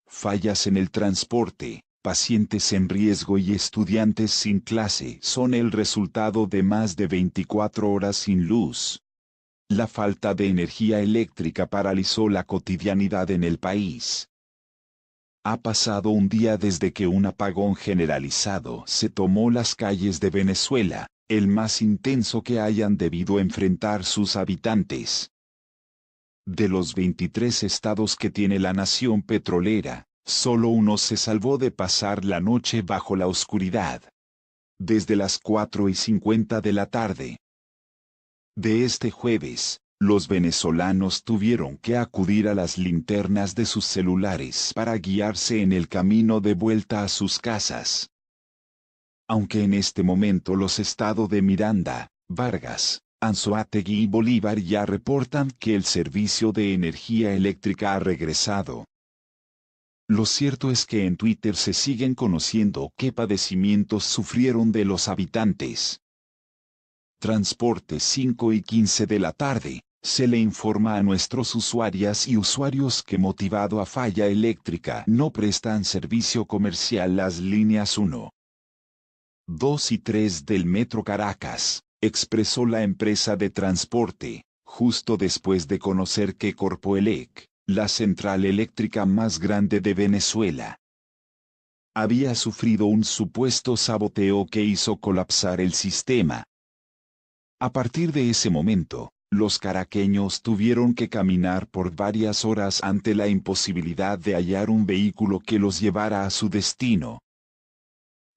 fallas en el transporte, pacientes en riesgo y estudiantes sin clase son el resultado de más de 24 horas sin luz. La falta de energía eléctrica paralizó la cotidianidad en el país. Ha pasado un día desde que un apagón generalizado se tomó las calles de Venezuela, el más intenso que hayan debido enfrentar sus habitantes. De los 23 estados que tiene la nación petrolera, solo uno se salvó de pasar la noche bajo la oscuridad. Desde las 4:50 de la tarde de este jueves, los venezolanos tuvieron que acudir a las linternas de sus celulares para guiarse en el camino de vuelta a sus casas. Aunque en este momento los estados de Miranda, Vargas, Anzoátegui y Bolívar ya reportan que el servicio de energía eléctrica ha regresado. Lo cierto es que en Twitter se siguen conociendo qué padecimientos sufrieron de los habitantes. Transporte 5:15 de la tarde, se le informa a nuestros usuarias y usuarios que motivado a falla eléctrica no prestan servicio comercial las líneas 1, 2 y 3 del Metro Caracas, expresó la empresa de transporte, justo después de conocer que Corpoelec, la central eléctrica más grande de Venezuela, había sufrido un supuesto saboteo que hizo colapsar el sistema. A partir de ese momento, los caraqueños tuvieron que caminar por varias horas ante la imposibilidad de hallar un vehículo que los llevara a su destino.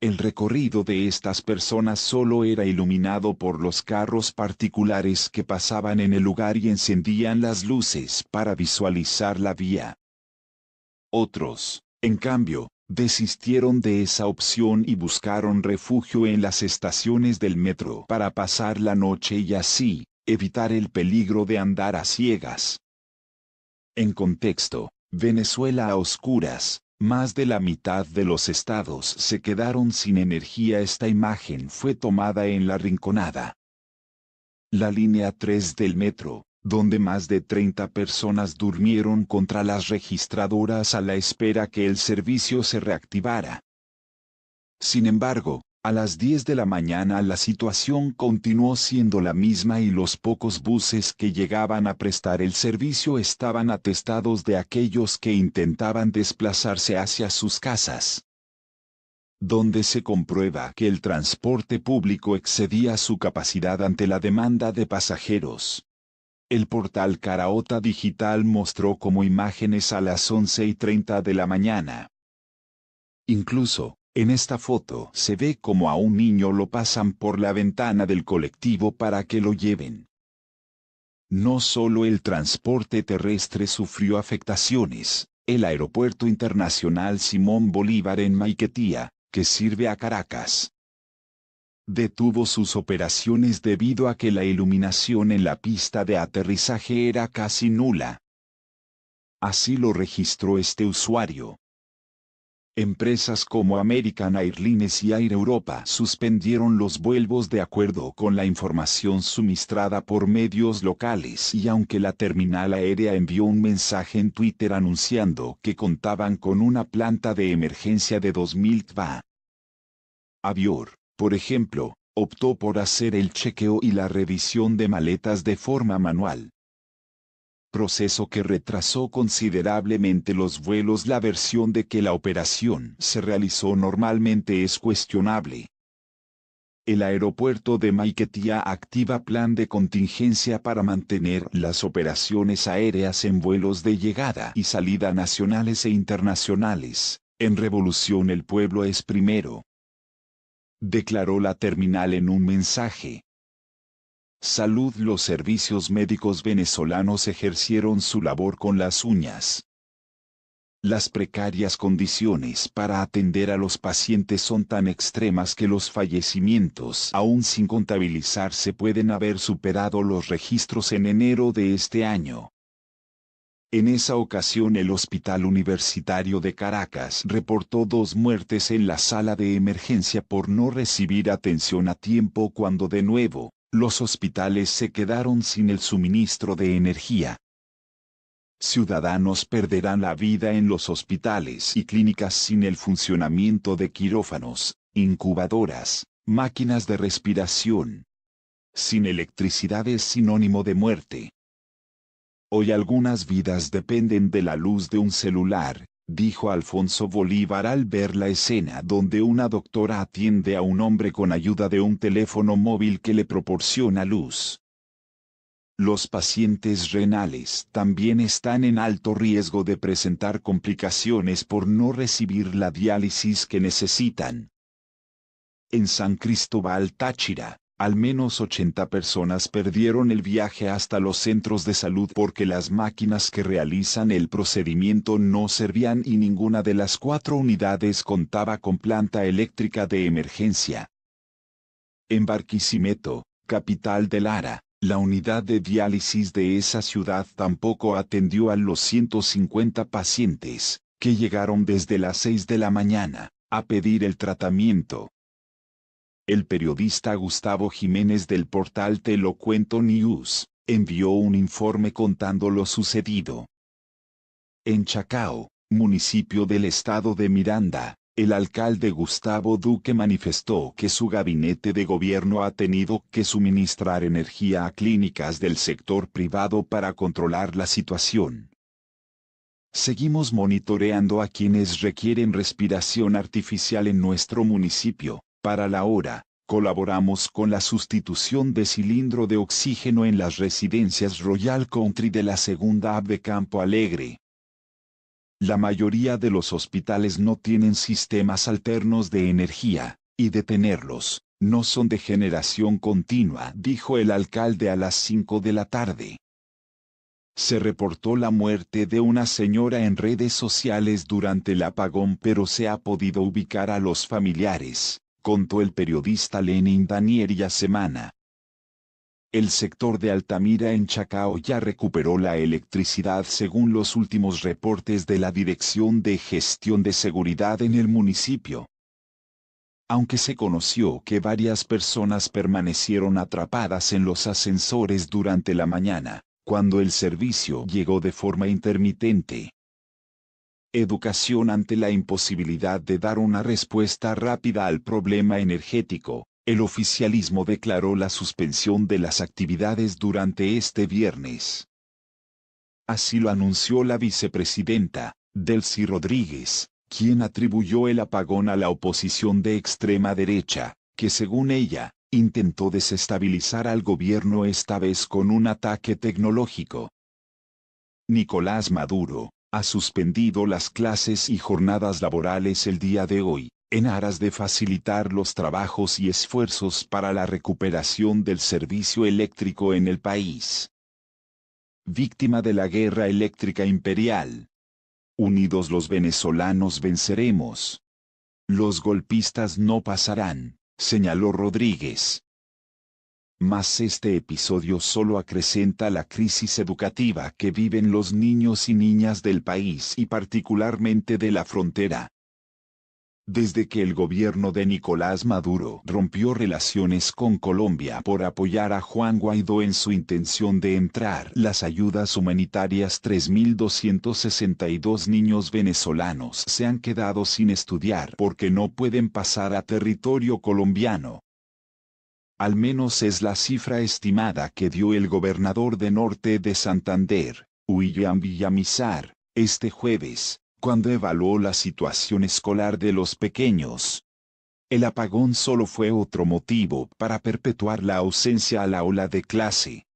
El recorrido de estas personas solo era iluminado por los carros particulares que pasaban en el lugar y encendían las luces para visualizar la vía. Otros, en cambio, desistieron de esa opción y buscaron refugio en las estaciones del metro para pasar la noche y así, evitar el peligro de andar a ciegas. En contexto, Venezuela a oscuras, más de la mitad de los estados se quedaron sin energía. Esta imagen fue tomada en La Rinconada. La línea 3 del metro, donde más de 30 personas durmieron contra las registradoras a la espera que el servicio se reactivara. Sin embargo, a las 10 de la mañana la situación continuó siendo la misma y los pocos buses que llegaban a prestar el servicio estaban atestados de aquellos que intentaban desplazarse hacia sus casas, donde se comprueba que el transporte público excedía su capacidad ante la demanda de pasajeros. El portal Caraota Digital mostró como imágenes a las 11:30 de la mañana. Incluso, en esta foto se ve como a un niño lo pasan por la ventana del colectivo para que lo lleven. No solo el transporte terrestre sufrió afectaciones, el Aeropuerto Internacional Simón Bolívar en Maiquetía, que sirve a Caracas, detuvo sus operaciones debido a que la iluminación en la pista de aterrizaje era casi nula. Así lo registró este usuario. Empresas como American Airlines y Air Europa suspendieron los vuelos de acuerdo con la información suministrada por medios locales y aunque la terminal aérea envió un mensaje en Twitter anunciando que contaban con una planta de emergencia de 2000 kV. Avior, por ejemplo, optó por hacer el chequeo y la revisión de maletas de forma manual, proceso que retrasó considerablemente los vuelos. La versión de que la operación se realizó normalmente es cuestionable. El aeropuerto de Maiquetía activa plan de contingencia para mantener las operaciones aéreas en vuelos de llegada y salida nacionales e internacionales. En Revolución el pueblo es primero, declaró la terminal en un mensaje. Salud. Los servicios médicos venezolanos ejercieron su labor con las uñas. Las precarias condiciones para atender a los pacientes son tan extremas que los fallecimientos, aún sin contabilizarse, pueden haber superado los registros en enero de este año. En esa ocasión el Hospital Universitario de Caracas reportó 2 muertes en la sala de emergencia por no recibir atención a tiempo cuando de nuevo, los hospitales se quedaron sin el suministro de energía. Ciudadanos perderán la vida en los hospitales y clínicas sin el funcionamiento de quirófanos, incubadoras, máquinas de respiración. Sin electricidad es sinónimo de muerte. Hoy algunas vidas dependen de la luz de un celular, dijo Alfonso Bolívar al ver la escena donde una doctora atiende a un hombre con ayuda de un teléfono móvil que le proporciona luz. Los pacientes renales también están en alto riesgo de presentar complicaciones por no recibir la diálisis que necesitan. En San Cristóbal Táchira, al menos 80 personas perdieron el viaje hasta los centros de salud porque las máquinas que realizan el procedimiento no servían y ninguna de las 4 unidades contaba con planta eléctrica de emergencia. En Barquisimeto, capital de Lara, la unidad de diálisis de esa ciudad tampoco atendió a los 150 pacientes, que llegaron desde las 6 de la mañana, a pedir el tratamiento. El periodista Gustavo Jiménez del portal Te lo Cuento News, envió un informe contando lo sucedido. En Chacao, municipio del estado de Miranda, el alcalde Gustavo Duque manifestó que su gabinete de gobierno ha tenido que suministrar energía a clínicas del sector privado para controlar la situación. Seguimos monitoreando a quienes requieren respiración artificial en nuestro municipio. Para la hora, colaboramos con la sustitución de cilindro de oxígeno en las residencias Royal Country de la Segunda Ave de Campo Alegre. La mayoría de los hospitales no tienen sistemas alternos de energía, y de tenerlos, no son de generación continua, dijo el alcalde a las 5 de la tarde. Se reportó la muerte de una señora en redes sociales durante el apagón, pero se ha podido ubicar a los familiares, contó el periodista Lenin Daniel Semana. El sector de Altamira en Chacao ya recuperó la electricidad según los últimos reportes de la Dirección de Gestión de Seguridad en el municipio. Aunque se conoció que varias personas permanecieron atrapadas en los ascensores durante la mañana, cuando el servicio llegó de forma intermitente. Educación ante la imposibilidad de dar una respuesta rápida al problema energético. El oficialismo declaró la suspensión de las actividades durante este viernes. Así lo anunció la vicepresidenta, Delcy Rodríguez, quien atribuyó el apagón a la oposición de extrema derecha, que según ella, intentó desestabilizar al gobierno esta vez con un ataque tecnológico. Nicolás Maduro ha suspendido las clases y jornadas laborales el día de hoy, en aras de facilitar los trabajos y esfuerzos para la recuperación del servicio eléctrico en el país. Víctima de la guerra eléctrica imperial. Unidos los venezolanos venceremos. Los golpistas no pasarán, señaló Rodríguez. Mas este episodio solo acrecenta la crisis educativa que viven los niños y niñas del país y particularmente de la frontera. Desde que el gobierno de Nicolás Maduro rompió relaciones con Colombia por apoyar a Juan Guaidó en su intención de entrar las ayudas humanitarias, 3.262 niños venezolanos se han quedado sin estudiar porque no pueden pasar a territorio colombiano. Al menos es la cifra estimada que dio el gobernador de Norte de Santander, William Villamizar, este jueves, cuando evaluó la situación escolar de los pequeños. El apagón solo fue otro motivo para perpetuar la ausencia al aula de clase.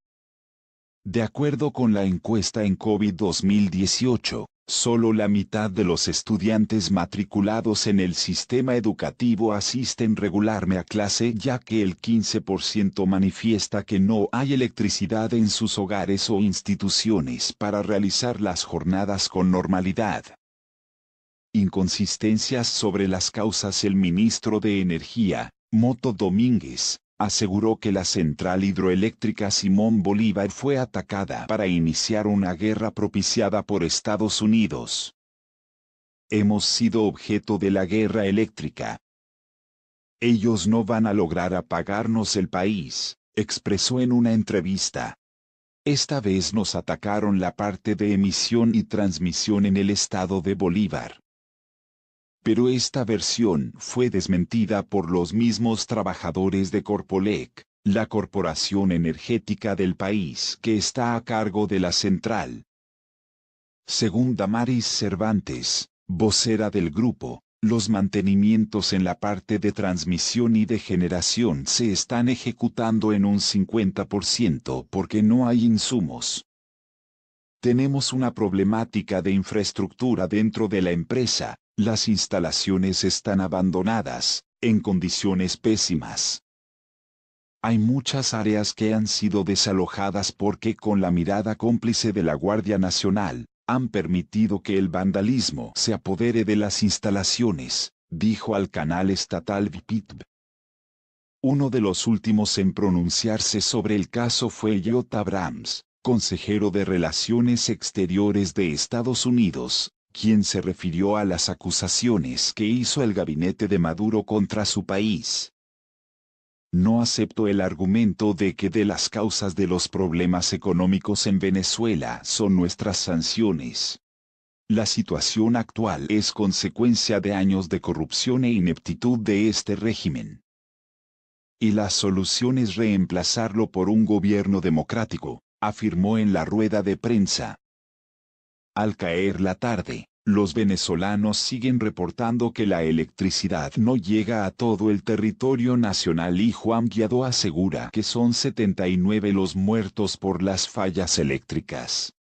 De acuerdo con la encuesta en COVID 2018, solo la mitad de los estudiantes matriculados en el sistema educativo asisten regularmente a clase, ya que el 15% manifiesta que no hay electricidad en sus hogares o instituciones para realizar las jornadas con normalidad. Inconsistencias sobre las causas. El ministro de Energía, Moto Domínguez, aseguró que la central hidroeléctrica Simón Bolívar fue atacada para iniciar una guerra propiciada por Estados Unidos. Hemos sido objeto de la guerra eléctrica. Ellos no van a lograr apagarnos el país, expresó en una entrevista. Esta vez nos atacaron la parte de emisión y transmisión en el estado de Bolívar. Pero esta versión fue desmentida por los mismos trabajadores de Corpolec, la corporación energética del país que está a cargo de la central. Según Damaris Cervantes, vocera del grupo, los mantenimientos en la parte de transmisión y de generación se están ejecutando en un 50% porque no hay insumos. Tenemos una problemática de infraestructura dentro de la empresa, las instalaciones están abandonadas, en condiciones pésimas. Hay muchas áreas que han sido desalojadas porque con la mirada cómplice de la Guardia Nacional, han permitido que el vandalismo se apodere de las instalaciones, dijo al canal estatal VPTV. Uno de los últimos en pronunciarse sobre el caso fue Elliot Abrams, consejero de Relaciones Exteriores de Estados Unidos, quien se refirió a las acusaciones que hizo el gabinete de Maduro contra su país. No acepto el argumento de que de las causas de los problemas económicos en Venezuela son nuestras sanciones. La situación actual es consecuencia de años de corrupción e ineptitud de este régimen. Y la solución es reemplazarlo por un gobierno democrático, afirmó en la rueda de prensa. Al caer la tarde, los venezolanos siguen reportando que la electricidad no llega a todo el territorio nacional y Juan Guaidó asegura que son 79 los muertos por las fallas eléctricas.